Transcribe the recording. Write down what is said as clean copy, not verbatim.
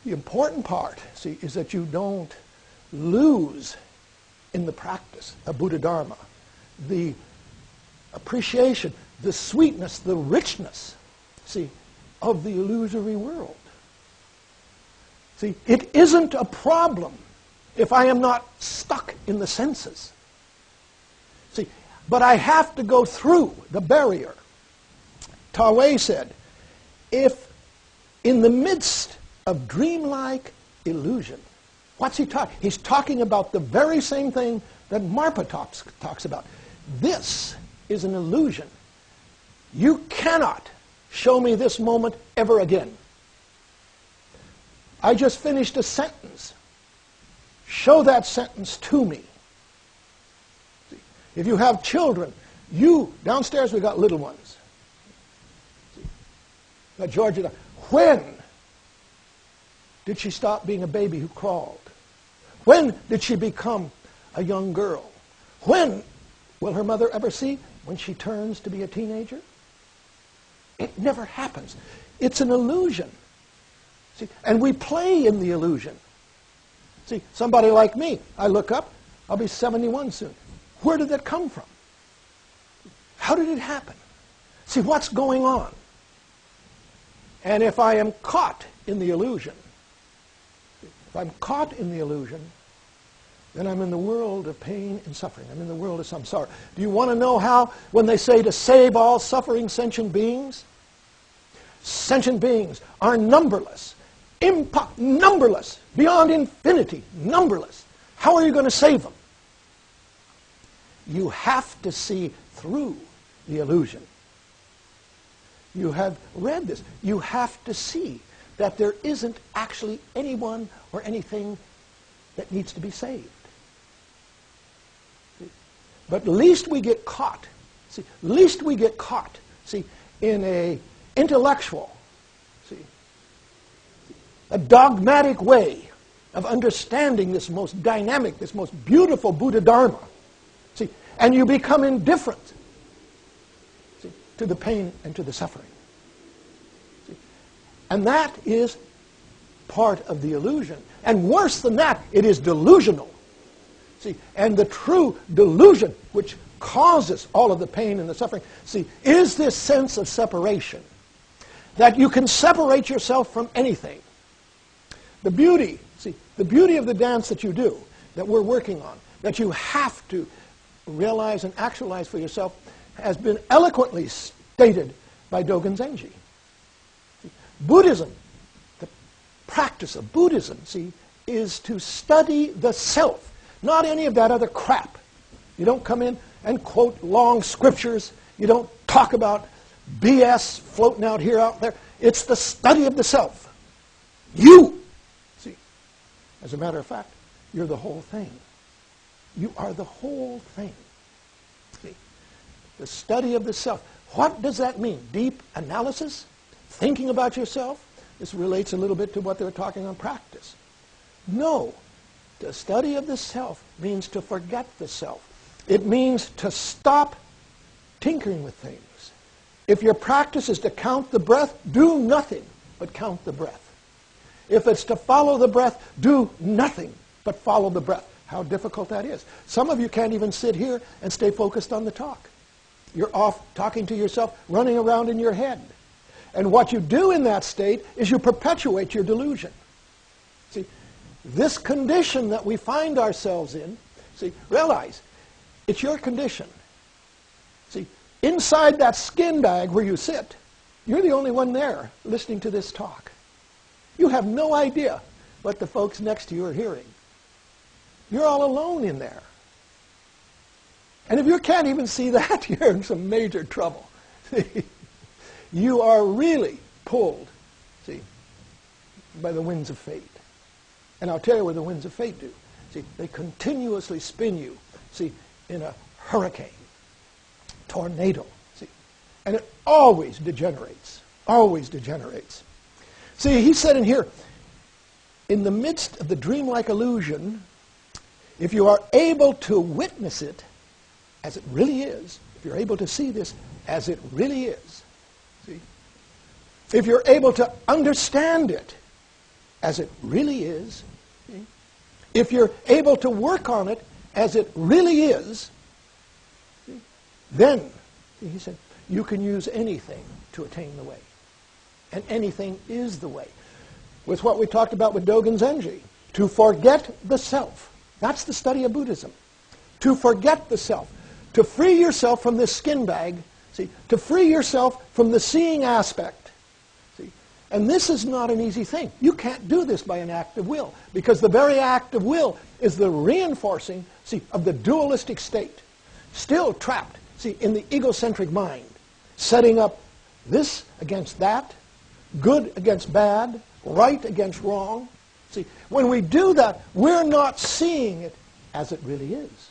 The important part, see, is that you don't lose in the practice of Buddha Dharma the appreciation, the sweetness, the richness, see, of the illusory world. See, it isn't a problem if I am not stuck in the senses. See, but I have to go through the barrier. Tawei said, if in the midst of dreamlike illusion, what's he talking? He's talking about the very same thing that Marpa talks about. This is an illusion. You cannot show me this moment ever again. I just finished a sentence. Show that sentence to me. See, if you have children, downstairs we got little ones. See, got Georgia. When did she stop being a baby who crawled? When did she become a young girl? When will her mother ever see? When she turns to be a teenager? It never happens. It's an illusion. See, and we play in the illusion. See, somebody like me, I look up, I'll be 71 soon. Where did that come from? How did it happen? See, what's going on? And if I am caught in the illusion, then I'm in the world of pain and suffering. I'm in the world of samsara. Do you want to know how, when they say to save all suffering sentient beings? Sentient beings are numberless. Numberless. Beyond infinity. Numberless. How are you going to save them? You have to see through the illusion. You have read this. You have to see that there isn't actually anyone or anything that needs to be saved. But least we get caught. See, in a intellectual, a dogmatic way of understanding this most dynamic, this most beautiful Buddha Dharma. See, and you become indifferent, see, to the pain and to the suffering. See? And that is part of the illusion. And worse than that, it is delusional. See, and the true delusion which causes all of the pain and the suffering, see, is this sense of separation. That you can separate yourself from anything. The beauty of the dance that you do, that we're working on, that you have to realize and actualize for yourself, has been eloquently stated by Dogen Zenji. Buddhism, the practice of Buddhism, see, is to study the self, not any of that other crap. You don't come in and quote long scriptures. You don't talk about BS floating out here, out there. It's the study of the self. You. See, as a matter of fact, you're the whole thing. You are the whole thing. See, the study of the self. What does that mean? Deep analysis? Thinking about yourself? This relates a little bit to what they were talking on practice. No. The study of the self means to forget the self. It means to stop tinkering with things. If your practice is to count the breath, do nothing but count the breath. If it's to follow the breath, do nothing but follow the breath. How difficult that is. Some of you can't even sit here and stay focused on the talk. You're off talking to yourself, running around in your head. And what you do in that state is you perpetuate your delusion. See, this condition that we find ourselves in, see, realize, it's your condition. See, inside that skin bag where you sit, you're the only one there listening to this talk. You have no idea what the folks next to you are hearing. You're all alone in there. And if you can't even see that, you're in some major trouble. You are really pulled, see, by the winds of fate. And I'll tell you what the winds of fate do. See, they continuously spin you, see, in a hurricane, tornado, see. And it always degenerates, always degenerates. See, he said in here, in the midst of the dreamlike illusion, if you are able to witness it as it really is, if you're able to see this as it really is, see, if you're able to understand it as it really is, see? If you're able to work on it as it really is, see? Then, he said, you can use anything to attain the way. And anything is the way. With what we talked about with Dogen Zenji, to forget the self. That's the study of Buddhism. To forget the self. To free yourself from this skin bag. See, to free yourself from the seeing aspect. See, and this is not an easy thing. You can't do this by an act of will, because the very act of will is the reinforcing, see, of the dualistic state, still trapped, see, in the egocentric mind, setting up this against that, good against bad, right against wrong. See, when we do that, we're not seeing it as it really is.